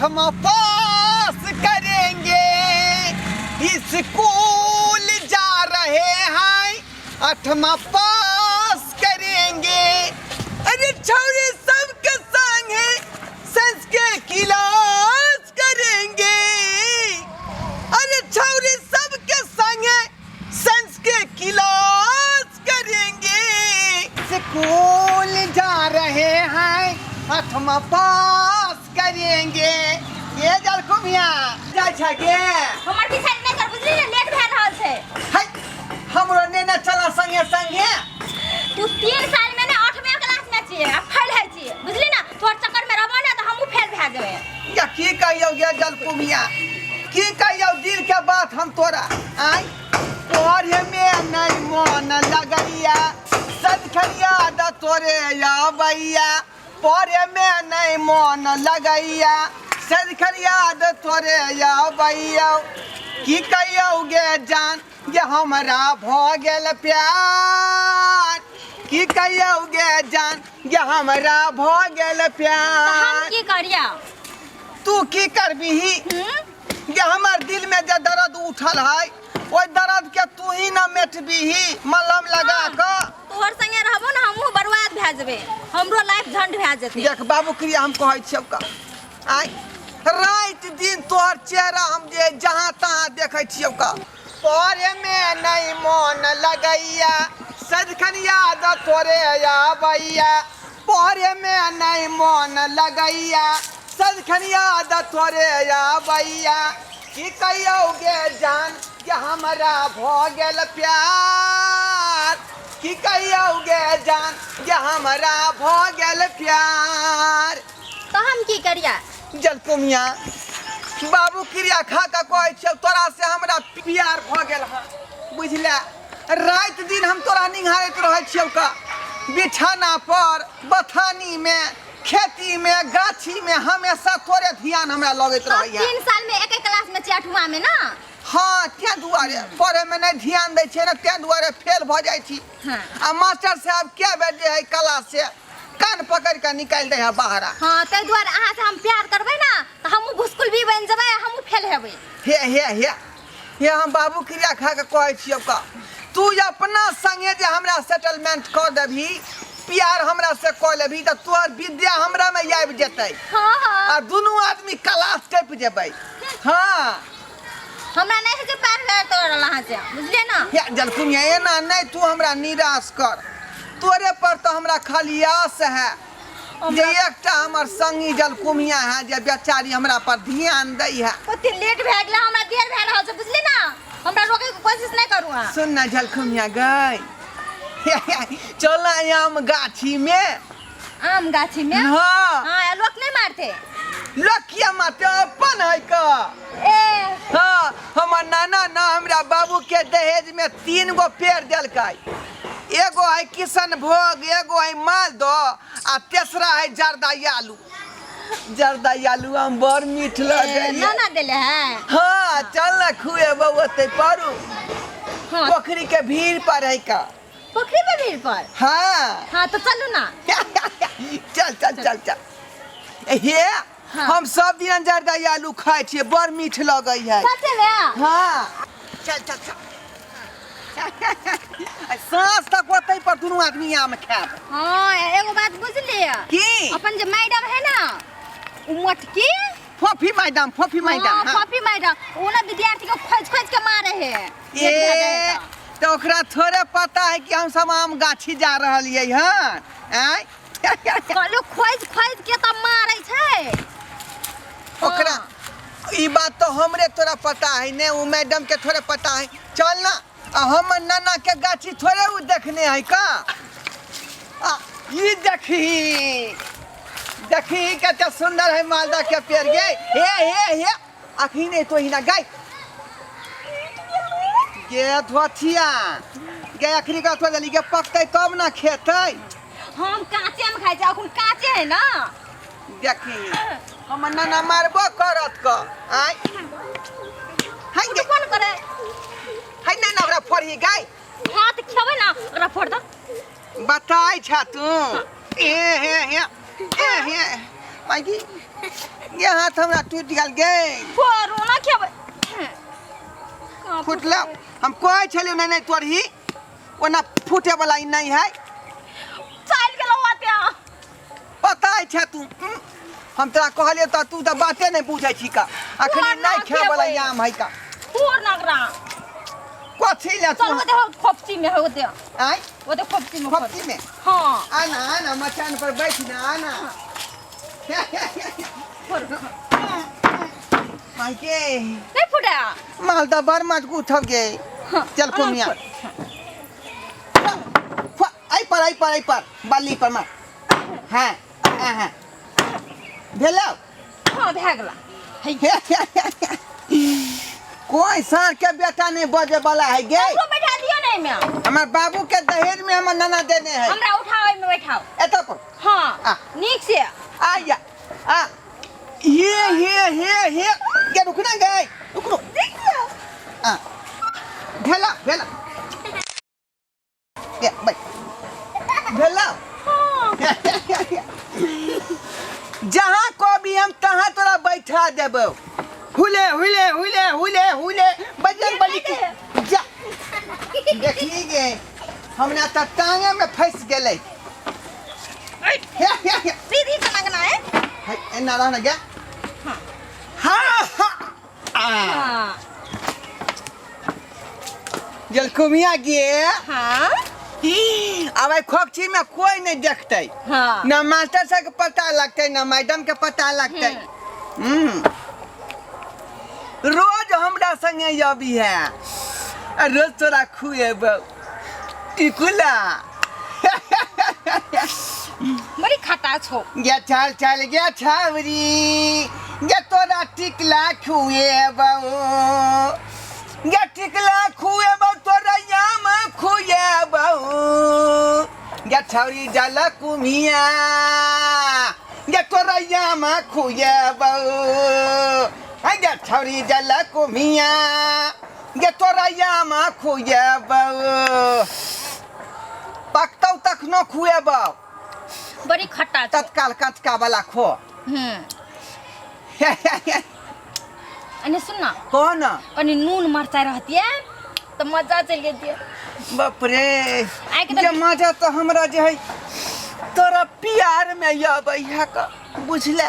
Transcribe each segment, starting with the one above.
8वां पास करेंगे, स्कूल जा रहे हैं 8वां पास करेंगे। अरे छौरी सबके संग है साइंस के क्लास करेंगे। अरे छौरी सबके संग है साइंस के क्लास करेंगे। स्कूल जा रहे हैं 8वां पास करेंगे। ये जल कुमिया जाय छ गे हमर पीछा नहीं कर बुझली ना, लेट भए रहल छै। है हमरो ने न चला संगे संगे। तू 3 साल में ने 8वें क्लास में छी, अब फेल है छी, बुझली ना। तोर चक्कर में रहबो ना त हमहु फेल भए जेबै। या की कहियो गे जल कुमिया, की कहियो दिल के बात हम तोरा। आई पढ़े में नहीं मन लगैया, सदखरिया द तोरे आबैया। पढ़े में नहीं मन लगैया, सदखरिया द तोरे आबैया। की कहियो गे जान ये हमरा भ गेल प्यार। की कहियो गे जान ये हमरा भ गेल हम प्यार। की करिया? तू की करबीही? ये हमर दिल में जे दर्द उठल है, ओइ दर्द के तू ही न मेटबीही मलहम लगा क। तोहर संगे रहबो ना हमहु बर्बाद भए जेबै, हमरो लाइफ झंड भए जेतै। देख बाबू क्रिया हम कहै छियौ का, आई रात दिन तोहर चेहरा हम जे जहां तहां देखै छियौ का। पढ़े में नहीं मन लगैया, सदखनिया द तोरे आबैया। पढ़े में नहीं मन लगैया, सदखनिया द तोरे आबैया। की कहियो गे जान ये हमरा भ गेल प्यार। की कहियो गे जान ये हमरा भ गेल प्यार। तो हम की करिया? जलकुमिया बाबू क्रिया खा के कहै छियौ तोरा से हमरा प्यार भ गेल है, बुझले। रात दिन हम तोरा निहारैत रहै छियौ का, बिछाना पर, बथानी में, खेती में, गाछी में, हमेशा तोरे ध्यान हमरा लगैत रहैया। 3 साल में एक क्लास में छी, 8वां में ना। हाँ त्या दुआरे पढ़े में नहीं ध्यान दै छै ना, त्या दुआरे फेल भ जाइ छी। हाँ। आ मास्टर साहब क्या बेटे है क्लास से कान पकड़ के निकाल दे है बाहर। हाँ तै दुआरे अहाँ से हम प्यार करबै ना त हमहु भुस्कुल भी बन जेबै, हमहु फेल हेबै। हे हम बाबू क्रिया खा के कहै छियौ का, तू अपना संगे जे हमरा सेटलमेंट कर देबही, प्यार हमरा से कऽ लेबही त तोहर विद्या हमरा में आबि जेतै। हाँ हाँ आ दुनू आदमी क्लास टप जेबै। हाँ हमरा नहीं है जे प्यार कर तोरा अहाँ से, बुझलिए ना। हे जलकुमिया एना नहीं तू हमरा निराश कर। तोरे पर तो हमरा खाली आस है जे एकटा हमर संगी जलकुमिया है जे बेचारी हमरा पर ध्यान दै है। ओते लेट भए गेला, हमरा देर भए रहल छै, बुझली ना। हमरा रोके के कोशिश नहीं करू अहाँ। सुन ना जलकुमिया गई चल आम गाछी में। आम गाछी में? हाँ हाँ लोग नहीं मारते। लकिया माते अपन है का। ए हाँ हमर नाना ना हमरा बाबू के दहेज में 3 गो पेड़ देलकै। एगो है किशनभोग, एगो है मालदह आ तेसरा है जरदायालू। जरदायालू हम बड़ मीठ लगे। नाना देले है। हाँ चल ना खुए बउते परू। हाँ पोखरी के भीड़ पर है का। पोखरी पे भीड़ पर? हाँ हाँ तो चलू ना। चल चल चल चल। हे हाँ। हम सब दिन जरदायालू खाए छिए, बड़ मीठ लगे है। सच में? हाँ चल चल चल। सांस तक होते पर दुनू आदमी आम खाब। हाँ एगो बात बुझलिए की? अपन जे मैडम है ना उ मोटकी फोफी मैडम, फोफी मैडम। हाँ पॉपी मैडम, वो ना विद्यार्थी को खोज खोज के मारे है। ए तो ओकरा थोड़े पता है कि हम सब आम गाछी जा रहलिए हन। आय कहलो खोज खोज के त मारै छै ओकरा। ई बात तो हमरे तोरा पता है ने, वो मैडम के थोड़े पता है। चल ना हम नाना के गाछी थोड़े उ देखने है का। ई देखी देखी कते सुंदर है मालदा के पेड़ गे। हे अखी नहीं तो ही ना गई गे धोथिया गे अखनी का तो जली के पकते तब ना खेतै। हम काचे में खाइ छै, अखन काचे है ना। देखी हम नाना मारबो करत क। आय हाय गे कौन करे हाय ना ओकरा फोड़ही गई। हां त खेबै ना ओकरा फोड़ द। बताई छ तू। ए हे माइकी ये हाथ हमरा टूट गल गे रोना खेबै फुटल हम कहै छलियो नहीं नहीं तोर ही ओना फूटे वाला ही नहीं है चल गेलो आत्या पता है तू हम तोरा कहलियो त तू त बाते नहीं बुझै छी का अखनी नहीं खे वाला याम है का फोर नगरा कथी ले तू चल ओते खोपची में होते आई ओते खोपची में खोपची में हां आना आना मचान पर बैठ ना आना माई के नहीं फुटा मालदा बार माट को उठब गे चल कुमिया आई पर बाली पर मार हां हां भेलो हां भे गेला कोई सार के बेटा नहीं बजे वाला है गे तो बैठा दियो नहीं में हमार बाबू के दहेज में हमर नाना देने है हमरा उठाओ में बैठाओ एतो पर हां नीक से आया आ हे के रुक ना गए रुक आ भेला ये भाई भेला जहां को भी हम तहां तोरा बैठा देबो हुले बजन बली की जा देखी गे हमरा त टांगे में फंस गेलै सीधी चलना है है एना रहना गे हां हां जलकुमिया गे हां अब खोपची में कोई नहीं देखते हां ना मास्टर साहब के पता लगते ना मैडम के पता लगते रोज हमरा संगे अभी है रोज तोरा खुएबो टिकुला बड़ी खटा छो गे चल गे छावरी गे तोरा टिकला खुएबो गे टिकला खुएबो तोरा याम खुएबो गे छावरी जल कुमिया गे तोरा याम खुएबो गे छावरी जल कुमिया गे तोरा याम खुएबो पकतौ तखनो खुएबो बड़ी खट्टा तत्काल कचका वाला खो अने सुन ना कौन कनी नून मरचाई रहती है तो मजा चल गई बाप रे आइ के ये मजा तो हमरा जे है तोरा प्यार में आबै है का बुझले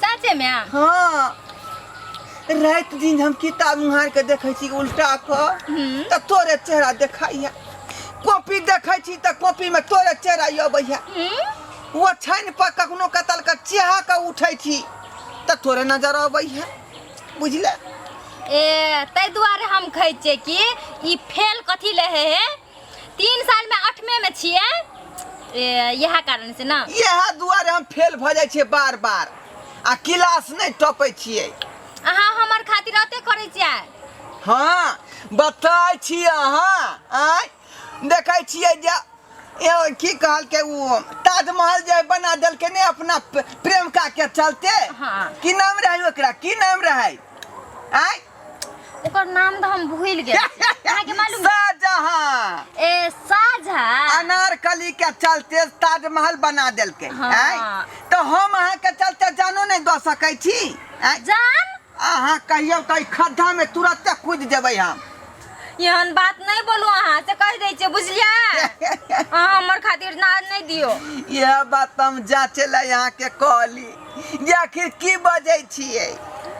सच्चे में हां रात दिन हम किताब मुहार के देखै छी उल्टा क त तोरे चेहरा देखाई है कॉपी देखै छी त कॉपी में तोरे चेहरा आबै है वो छाइन पर कखनो कतल का चाह का उठै छी त तोरे नजर आबै है बुझले ए तै दुआरे हम कहै छियै कि ई फेल कथी ले है 3 साल में 8वें में छियै यह कारण से ना यह दुआरे हम फेल भ जाय छियै बार-बार आ क्लास नहीं टपै छियै अहाँ हमर खातिर अते करै छियै हां बताय छी अहाँ आय देखै छियै जे की कहल के वो ताजमहल जे बना देल के ने अपना प्रेमिका के चलते हां की नाम रहे ओकरा की नाम रहे आय ओकर नाम तो हम भूल गेल अहाँ के मालूम शाहजहां ए शाहजहां अनारकली के चलते ताजमहल बना देल के हाँ। आय तो हम अहाँ के चलते जानो नहीं द सकै छी आय जान अहाँ कहियो कहीं खड्डा में तुरंत कूद जेबै हम यहन बात नहीं बोलू अहाँ से कह दै छियै बुझलियै अहाँ हमर खातिर नाज नहीं दियो यह बात हम जांचे ला यहाँ के कहली जे आखिर की बजै छियै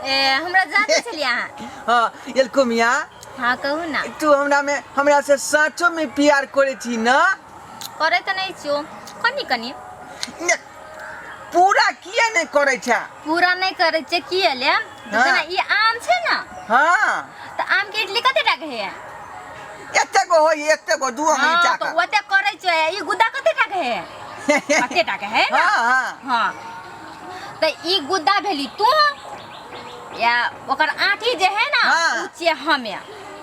ए हमरा जाने छलिए अहाँ हां एलकुमिया हां कहू ना तू हमरा से सचो में प्यार करे छी ना करे त नहीं छियो कनी कनी पूरा किए नहीं करे छ पूरा नहीं करे छै की ले जेना ई आम छै ना हां त आम के इडली कते टाके है एते गो होई एते गो दू हम हां चाका तो ओते करे छै ई गुद्दा कते टाके है कते टाके है ना हां हां त ई गुद्दा भेली तू या ओकर आठी जे है ना उ छियै हमे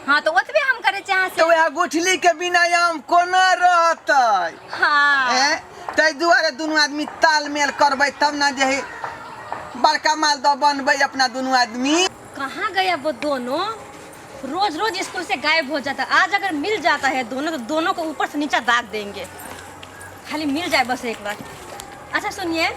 हां तो ओतबे हम करे चाहे तो वह गुठली के बिना आम कोना रहतै हां तै दुआरे दुनू आदमी तालमेल करबै तब ना जे बड़का मालदह बनबै अपना दोनों आदमी। कहाँ गया वो दोनों? रोज रोज स्कूल से गायब हो जाता। आज अगर मिल जाता है दोनों तो दोनों को ऊपर से नीचा दाग देंगे। खाली मिल जाए बस एक बार। अच्छा सुनिए,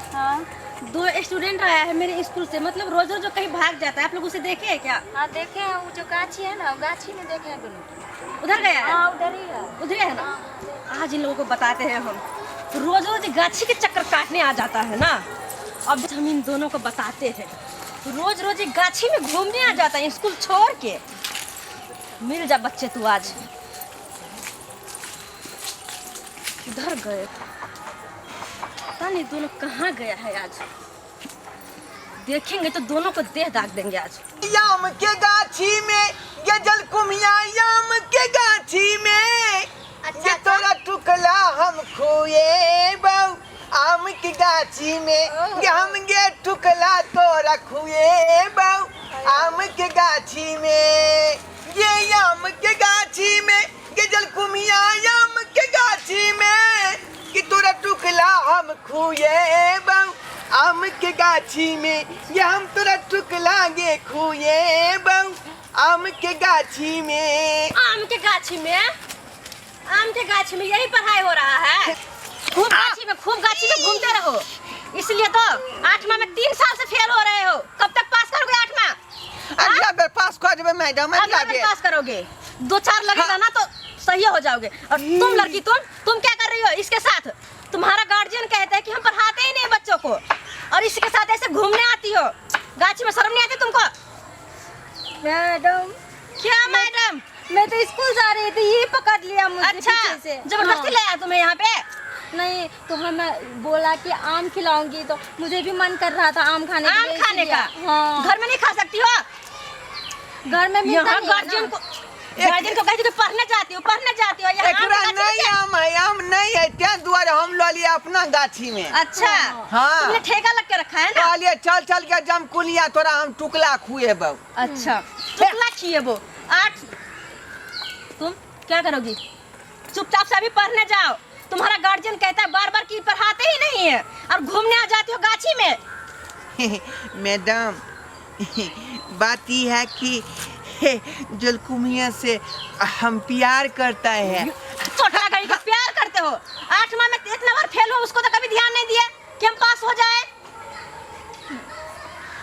2 स्टूडेंट आया है मेरे स्कूल से, मतलब रोज रोज जो कहीं भाग जाता है, आप लोग उसे देखे हैं क्या? हाँ देखे हैं, वो जो गाछी है ना, गाछी में देखे हैं दोनों। उधर गया है? हाँ उधर ही है। उधर है ना? आज इन लोगों को बताते हैं हम। रोज रोज गाछी के चक्कर काटने आ जाता है ना, अब हम इन दोनों को बताते हैं। रोज रोज गाछी में घूमने आ जाता है स्कूल छोड़ के। मिल जा बच्चे तू आज। उधर गए, पता नहीं दोनों कहाँ गया है आज। देखेंगे तो दोनों को देह दाग देंगे आज। याम के गाछी में ये जल कुमिया, याम के गाछी में ये तोरा टुकला हम खुए बहु। आम की गाछी में ये हम गे टुकला तोरा खुए बहु। आम के गाछी में ये आम के गाछी में ये जल कुमिया, आम के गाछी में कि तोरा टुकला हम खुए बहु। आम के गाछी में ये हम तोरा टुकला गे खुए बहु। आम के गाछी में, आम के गाछी में, आम के गाछी में यही पढ़ाई हो रहा है। खूब गाछी में घूमते रहो, इसलिए तो 8वां में 3 साल से फेल हो रहे हो। कब तक पास करोगे 8वां? अगला बार पास कर देबे मैडम, अगला अगला बार पास करोगे, 2-4 लगेगा ना तो सही हो जाओगे। और तुम लड़की, तुम क्या कर रही हो इसके साथ? तुम्हारा गार्जियन कहता है कि हम पढ़ाते ही नहीं बच्चों को, और इसके साथ ऐसे घूमने आती हो। गाछी में शर्म नहीं आती तुमको? मैडम, क्या मैडम? मैं तो स्कूल जा रही थी, ये पकड़ लिया मुझे अच्छा, पीछे से। जबरदस्ती लाया तुम्हें यहाँ पे? नहीं तो हमें बोला कि आम खिलाऊंगी, तो मुझे भी मन कर रहा था आम खाने के लिए, आम खाने का? हाँ। घर में नहीं खा सकती हो? घर में मिलता यहाँ नहीं है गार्जियन ना। को कहती हो पढ़ने जाती हो, यहाँ एकरा आम के नहीं आम है, आम नहीं है, त्या द्वारा हम लो लिए अपना गाछी में। अच्छा, हाँ। तुमने ठेका लग के रखा है ना? कहलिए चल चल के जम कुलिया तोरा हम टुकला खुए बहु। अच्छा, टुकला खिए वो। 8 तुम क्या करोगी? चुपचाप से अभी पढ़ने जाओ। तुम्हारा गार्जियन कहता है बार बार कि पढ़ाते ही नहीं है, और घूमने आ जाती हो गाछी में। मैडम बात यह है कि जलकुमिया से हम प्यार करता है। छोटा गाड़ी का प्यार करते हो? 8वां में इतना बार फेल हो, उसको तो कभी ध्यान नहीं दिया कि हम पास हो जाए।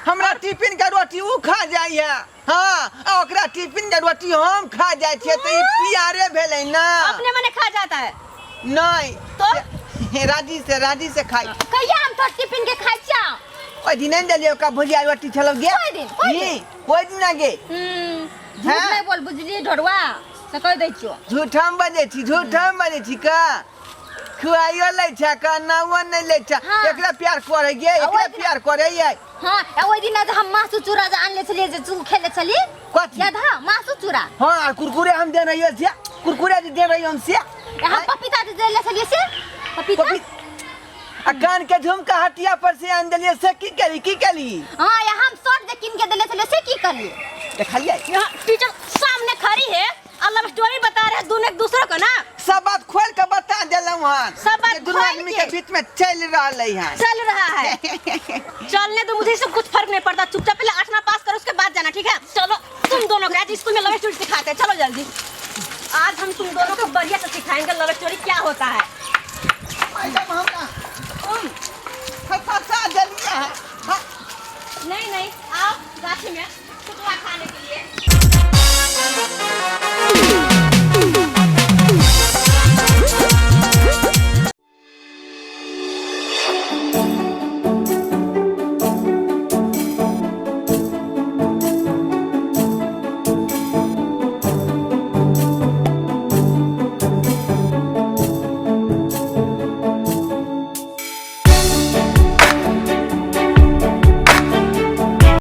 हमरा टिफिन का रोटी ऊ खा जाय है, हाँ, और ओकरा टिफिन का रोटी हम खा जाय छे, तो ई प्यारे भेलै ना। अपने मने खा जाता है? नहीं तो राजी से खाई। कहिया हम तो टिफिन के खाइ छिया। ओइ दिन नहीं देलिए का भुजिया रोटी छलो गे। कोई दिन आगे झूठ नहीं बोल, बुझली ढोरवा तो कह दै छियो। झूठम बजे छी का खुआइयो लै छ का नाओ नहीं लै छ। हाँ। एकरा प्यार करे गे, एकरा प्यार करे ये। हां, ओइ दिन जे हम मासु चूरा जे आनले छलिए, जे तू खेले छली, कथी? याद है? मासु चूरा। हां, कुरकुरे हम दे रहियो से, कुरकुरे दे रहियो हम से। हम पपीता जे देले छलिए से, पपीता। आ कान के झुमका हटिया पर से आन देलिए से की करी? हां, या हम शर्ट जे किन के देले छलिए से की करी? देखलिए यहाँ टीचर सामने खड़ी है, अल्लाह स्टोरी बता रहे हैं दोनों एक दूसरे को ना। सब बात खोल के बता देलहुं हन। सब बात दोनों खोल आदमी के। के बीच में चल रहलै हन। चल रहा है। चलने तो मुझे इससे कुछ फर्क नहीं पड़ता। चुपचाप पहले 8वां पास करो, उसके बाद जाना, ठीक है? चलो तुम दोनों को आज स्कूल में लव स्टोरी सिखाते हैं, चलो जल्दी। आज हम तुम दोनों को बढ़िया से सिखाएंगे लव स्टोरी क्या होता है। मैडम हमरा फसा देलिए है। नहीं, आओ गाछी में कुछ खाने के लिए।